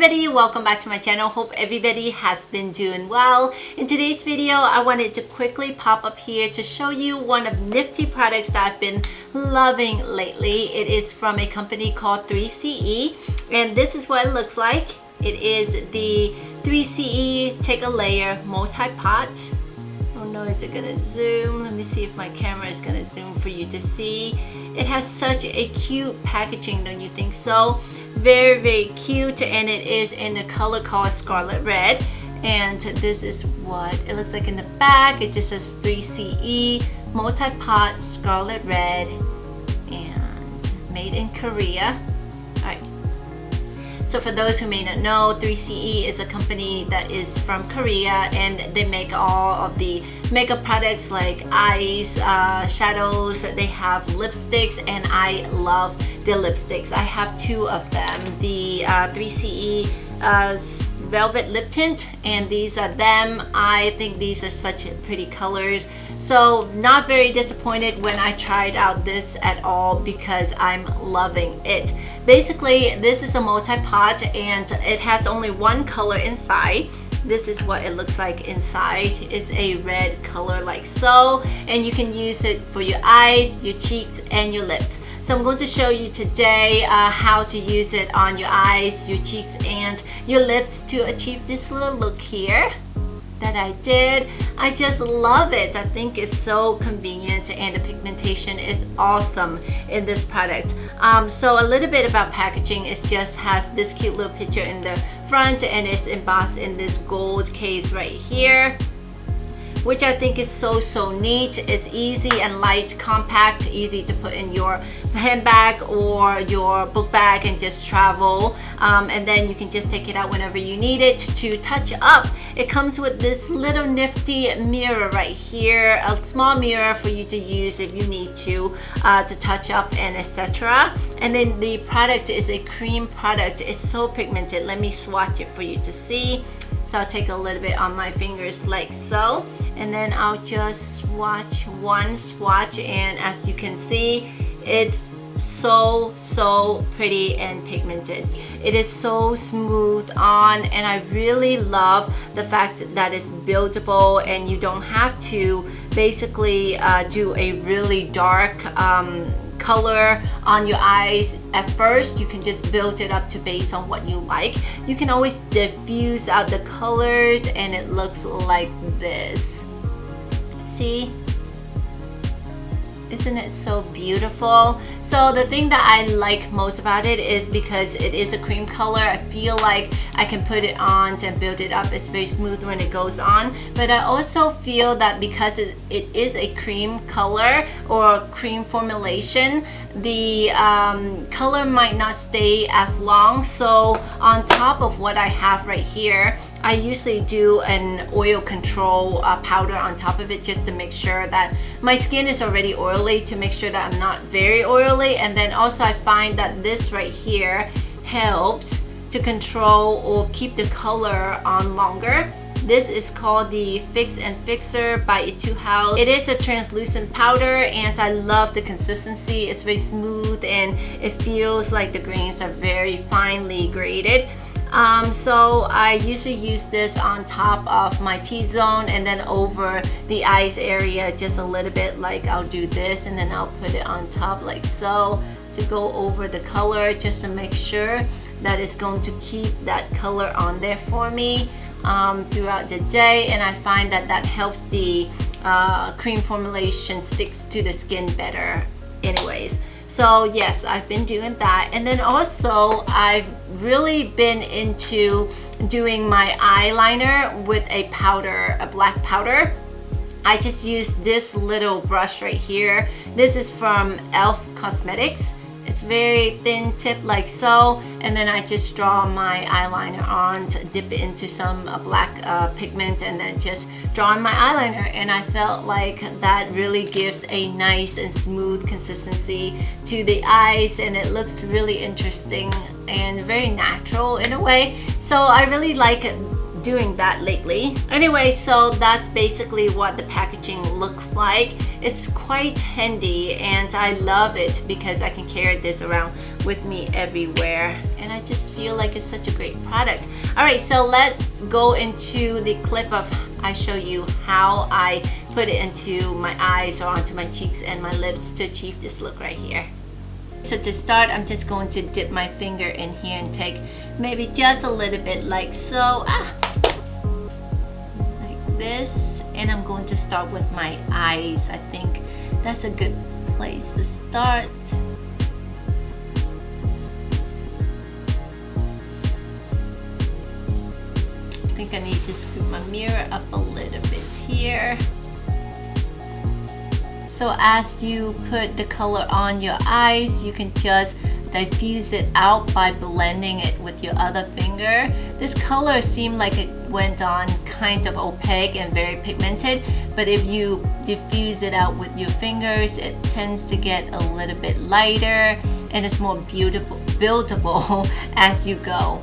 everybody, welcome back to my channel. Hope everybody has been doing well. In today's video, I wanted to quickly pop up here to show you one of nifty products that I've been loving lately. It is from a company called 3CE, and this is what it looks like. It is the 3CE Take a Layer Multi-Pot. Oh no, is it gonna zoom? Let me see if my camera is gonna zoom for you to see. It has such a cute packaging, don't you think so? Very, very cute, and it is in the color called Scarlet Red. And this is what it looks like in the back. It just says 3CE Multi-Pot Scarlet Red and made in Korea. All right. So for those who may not know, 3CE is a company that is from Korea, and they make all of the makeup products like eyes, shadows. They have lipsticks, and I love the lipsticks. I have two of them, the 3CE Velvet Lip Tint, and these are them. I think these are such pretty colors. So not very disappointed when I tried out this at all because I'm loving it. Basically, this is a multi-pot and it has only one color inside. This is what it looks like inside. It's a red color like so, and you can use it for your eyes, your cheeks, and your lips. So I'm going to show you today how to use it on your eyes, your cheeks, and your lips to achieve this little look here that I did. I just love it. I think it's so convenient, and the pigmentation is awesome in this product. So a little bit about packaging. It just has this cute little picture in the front, and it's embossed in this gold case right here, which I think is so neat. It's easy and light, compact, easy to put in your handbag or your book bag and just travel, and then you can just take it out whenever you need it to touch up. It comes with this little nifty mirror right here, a small mirror for you to use if you need to touch up and etc. And then the product is a cream product. It's so pigmented. Let me swatch it for you to see. So I'll take a little bit on my fingers like so, and then I'll just swatch one swatch, and as you can see, it's so pretty and pigmented. It is so smooth on, and I really love the fact that it's buildable, and you don't have to basically do a really dark color on your eyes at first. You can just build it up to based on what you like. You can always diffuse out the colors, and it looks like this. See? Isn't it so beautiful? So the thing that I like most about it is because it is a cream color. I feel like I can put it on and build it up. It's very smooth when it goes on. But I also feel that because it is a cream color or cream formulation, the color might not stay as long. So on top of what I have right here, I usually do an oil control powder on top of it just to make sure that my skin is already oily, to make sure that I'm not very oily. And then also I find that this right here helps to control or keep the color on longer. This is called the Fix and Fixer by Etude House. It is a translucent powder, and I love the consistency. It's very smooth, and it feels like the grains are very finely graded. So I usually use this on top of my T-zone, and then over the eyes area just a little bit, like I'll do this, and then I'll put it on top like so to go over the color, just to make sure that it's going to keep that color on there for me throughout the day. And I find that that helps the cream formulation sticks to the skin better anyways. So yes, I've been doing that. And then also I've really been into doing my eyeliner with a powder, a black powder. I just use this little brush right here. This is from e.l.f. Cosmetics. It's very thin tip like so, and then I just draw my eyeliner on, to dip it into some black pigment, and then just draw on my eyeliner. And I felt like that really gives a nice and smooth consistency to the eyes, and it looks really interesting and very natural in a way. So I really like doing that lately. Anyway, so that's basically what the packaging looks like. It's quite handy, and I love it because I can carry this around with me everywhere, and I just feel like it's such a great product. All right, so let's go into the clip of I show you how I put it into my eyes or onto my cheeks and my lips to achieve this look right here. So to start, I'm just going to dip my finger in here and take maybe just a little bit like so, like this, and I'm going to start with my eyes. I think that's a good place to start. I think I need to scoop my mirror up a little bit here. So as you put the color on your eyes, you can just diffuse it out by blending it with your other finger. This color seemed like it went on kind of opaque and very pigmented, but if you diffuse it out with your fingers, it tends to get a little bit lighter and it's more beautiful, buildable as you go.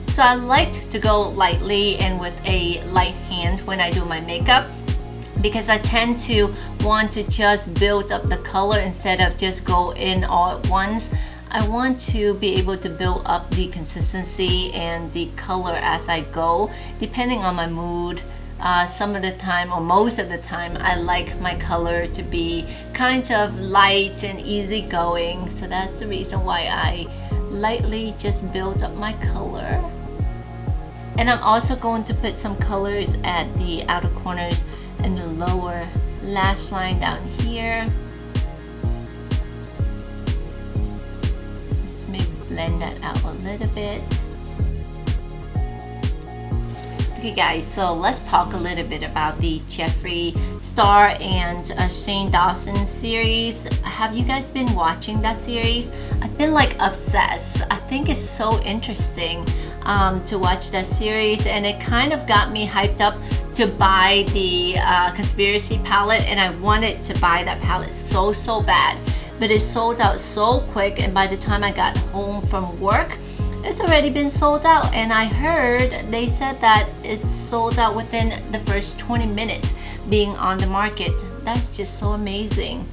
So I like to go lightly and with a light hand when I do my makeup, because I tend to want to just build up the color instead of just go in all at once. I want to be able to build up the consistency and the color as I go, depending on my mood. Some of the time, or most of the time, I like my color to be kind of light and easygoing. So that's the reason why I lightly just build up my color. And I'm also going to put some colors at the outer corners and the lower lash line down here. Just maybe blend that out a little bit. Okay guys, so let's talk a little bit about the Jeffree Star and Shane Dawson series. Have you guys been watching that series? I've been like obsessed. I think it's so interesting to watch that series, and it kind of got me hyped up to buy the conspiracy palette, and I wanted to buy that palette so bad, but it sold out so quick, and by the time I got home from work, it's already been sold out. And I heard they said that it's sold out within the first 20 minutes being on the market. That's just so amazing.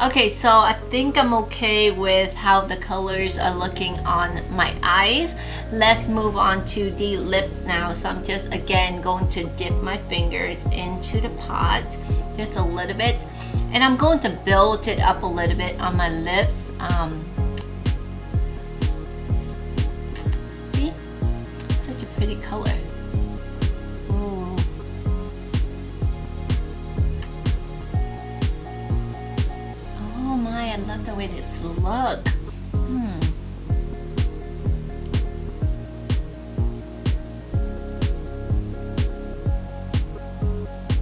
Okay, so I think I'm okay with how the colors are looking on my eyes. Let's move on to the lips now. So I'm just again going to dip my fingers into the pot just a little bit, and I'm going to build it up a little bit on my lips. See, such a pretty color. Ooh. Oh my, I love the way it's look.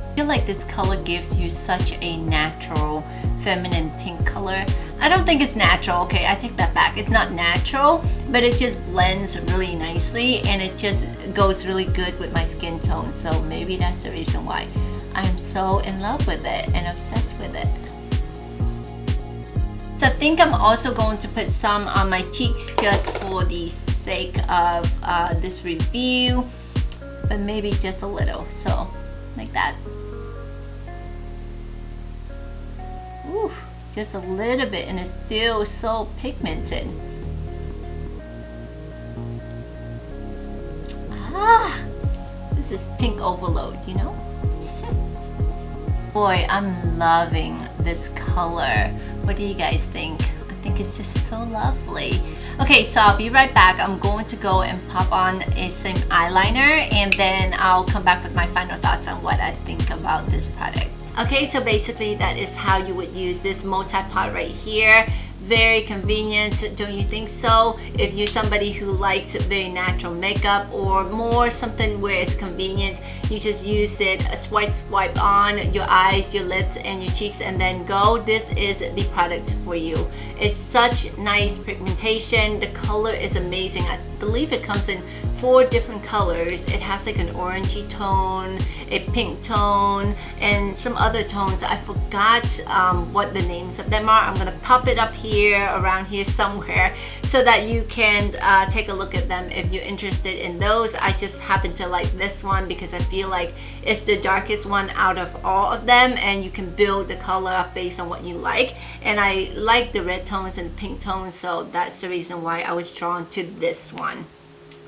I feel like this color gives you such a natural feminine pink color. I don't think it's natural. Okay, I take that back. It's not natural, but it just blends really nicely and it just goes really good with my skin tone. So maybe that's the reason why I'm so in love with it and obsessed with it. So I think I'm also going to put some on my cheeks just for the sake of this review, but maybe just a little. So like that. Ooh, just a little bit, and it's still so pigmented. This is pink overload, you know? Boy, I'm loving this color. What do you guys think? I think it's just so lovely. Okay, so I'll be right back. I'm going to go and pop on some eyeliner, and then I'll come back with my final thoughts on what I think about this product. Okay, so basically that is how you would use this multi-pot right here. Very convenient, don't you think so? If you're somebody who likes very natural makeup or more something where it's convenient, you just use it, swipe on your eyes, your lips, and your cheeks, and then go. This is the product for you. It's such nice pigmentation. The color is amazing. I believe it comes in 4 different colors. It has like an orangey tone, a pink tone, and some other tones. I forgot what the names of them are. I'm gonna pop it up here, around here somewhere, so that you can take a look at them if you're interested in those. I just happen to like this one because I feel like it's the darkest one out of all of them, and you can build the color up based on what you like. And I like the red tones and pink tones, so that's the reason why I was drawn to this one.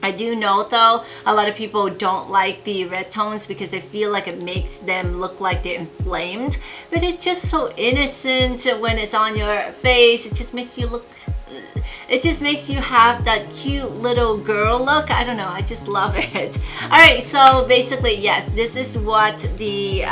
I do know though, a lot of people don't like the red tones because they feel like it makes them look like they're inflamed, but it's just so innocent when it's on your face. It just makes you look, it just makes you have that cute little girl look. I don't know, I just love it. Alright, so basically, yes, this is what the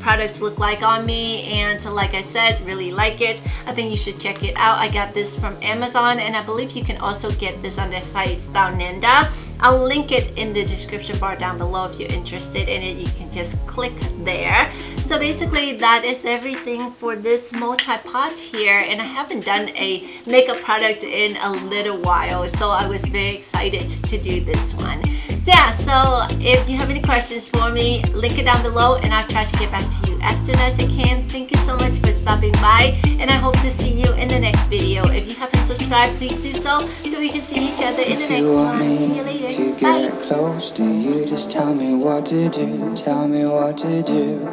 products look like on me, and like I said, really like it. I think you should check it out. I got this from Amazon, and I believe you can also get this on their site, Stylenda. I'll link it in the description bar down below if you're interested in it. You can just click there. So basically, that is everything for this multi-pot here, and I haven't done a makeup product in a little while, so I was very excited to do this one. So yeah, so if you have any questions for me, link it down below, and I'll try to get back to you as soon as I can. Thank you so much for stopping by, and I hope to see you in the next video. If you haven't subscribed, please do so we can see each other in the next one. See you later. To get close to you, just tell me what to do, tell me what to do.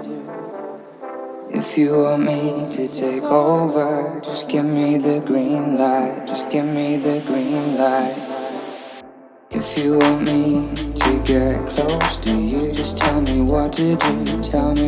If you want me to take over, just give me the green light, just give me the green light. If you want me to get close to you, just tell me what to do, tell me